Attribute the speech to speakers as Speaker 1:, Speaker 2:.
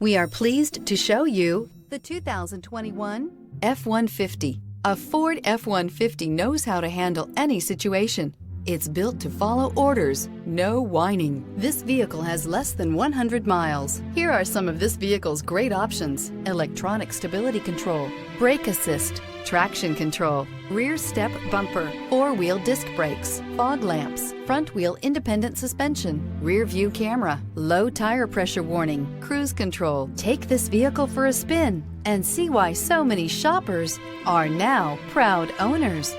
Speaker 1: We are pleased to show you the 2021 F-150. A Ford F-150 knows how to handle any situation. It's built to follow orders, no whining. This vehicle has less than 100 miles. Here are some of this vehicle's great options: electronic stability control, brake assist, traction control, rear step bumper, four-wheel disc brakes, fog lamps, front wheel independent suspension, rear view camera, low tire pressure warning, cruise control. Take this vehicle for a spin and see why so many shoppers are now proud owners.